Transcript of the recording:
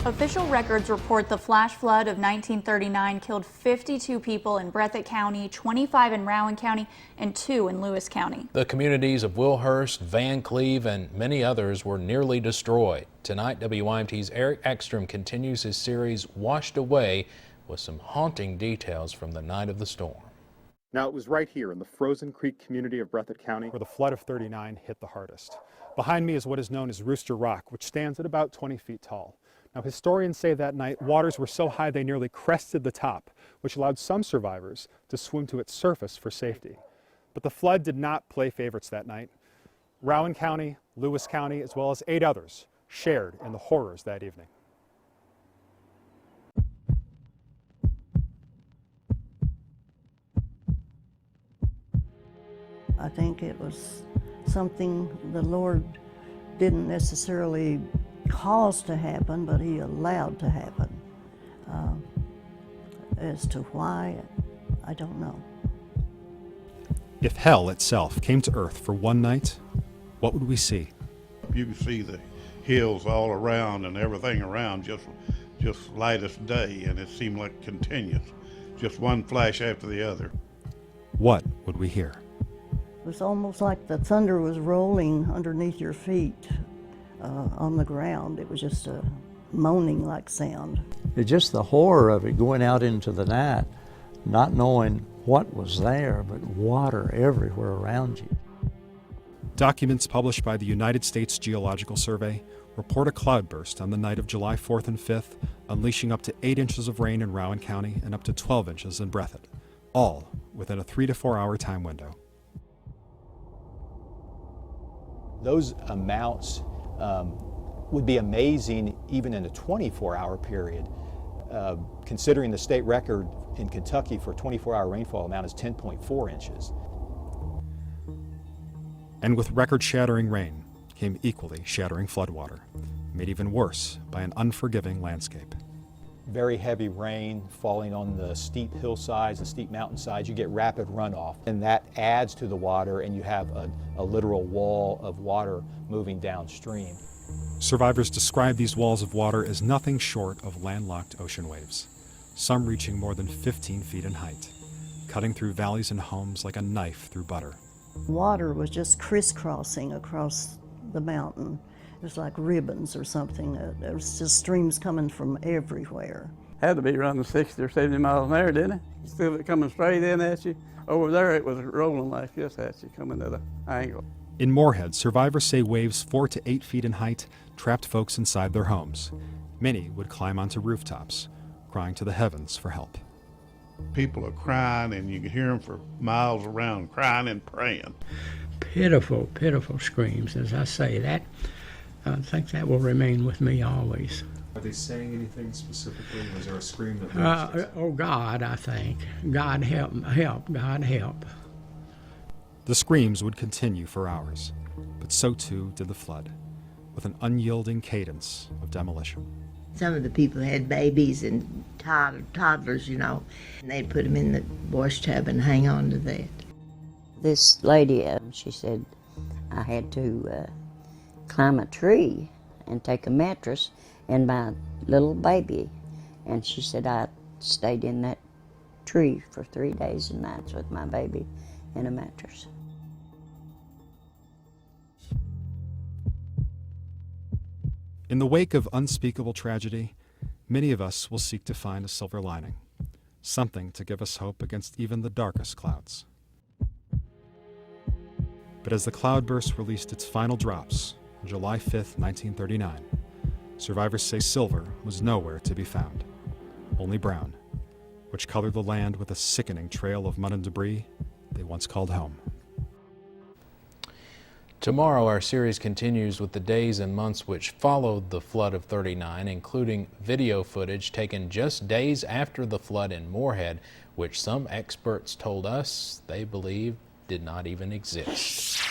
Official records report the flash flood of 1939 killed 52 people in Breathitt County, 25 in Rowan County, and 2 in Lewis County. The communities of Wilhurst, Van Cleve, and many others were nearly destroyed. Tonight, WYMT's Eric Ekstrom continues his series Washed Away with some haunting details from the night of the storm. Now, it was right here in the Frozen Creek community of Breathitt County where the flood of '39 hit the hardest. Behind me is what is known as Rooster Rock, which stands at about 20 feet tall. Now, historians say that night waters were so high they nearly crested the top, which allowed some survivors to swim to its surface for safety. But the flood did not play favorites that night. Rowan County, Lewis County, as well as 8 others shared in the horrors that evening. I think it was something the Lord didn't necessarily cause to happen, but He allowed to happen. As to why, I don't know. If hell itself came to earth for one night, what would we see? You can see the hills all around and everything around just light as day, and it seemed like continuous, just one flash after the other. What would we hear? It was almost like the thunder was rolling underneath your feet on the ground. It was just a moaning like sound. It's just the horror of it, going out into the night, not knowing what was there, but water everywhere around you. Documents published by the United States Geological Survey report a cloudburst on the night of July 4th and 5th, unleashing up to 8 inches of rain in Rowan County and up to 12 inches in Breathitt, all within a 3 to 4 hour time window. Those amounts would be amazing even in a 24-hour period. Considering the state record in Kentucky for 24-hour rainfall amount is 10.4 inches. And with record-shattering rain came equally shattering floodwater, made even worse by an unforgiving landscape. Very heavy rain falling on the steep hillsides and steep mountainsides, you get rapid runoff, and that adds to the water, and you have a literal wall of water moving downstream. Survivors describe these walls of water as nothing short of landlocked ocean waves, some reaching more than 15 feet in height, cutting through valleys and homes like a knife through butter. Water was just crisscrossing across the mountain. It was like ribbons or something. There was just streams coming from everywhere. Had to be running 60 or 70 miles an hour, didn't it? Instead of it coming straight in at you, over there it was rolling like this at you, coming at an angle. In Moorhead, survivors say waves 4 to 8 feet in height trapped folks inside their homes. Many would climb onto rooftops, crying to the heavens for help. People are crying, and you can hear them for miles around, crying and praying. Pitiful, pitiful screams. As I say that, I think that will remain with me always. Are they saying anything specifically? Was there a scream that oh God, I think. God help, help, God help. The screams would continue for hours, but so too did the flood, with an unyielding cadence of demolition. Some of the people had babies and toddlers, you know, and they'd put them in the wash tub and hang on to that. This lady, she said I had to climb a tree and take a mattress and my little baby. And she said I stayed in that tree for 3 days and nights with my baby in a mattress. In the wake of unspeakable tragedy, many of us will seek to find a silver lining, something to give us hope against even the darkest clouds. But as the cloudburst released its final drops on July 5th, 1939, survivors say silver was nowhere to be found, only brown, which colored the land with a sickening trail of mud and debris they once called home. Tomorrow, our series continues with the days and months which followed the flood of '39, including video footage taken just days after the flood in Moorhead, which some experts told us they believe did not even exist.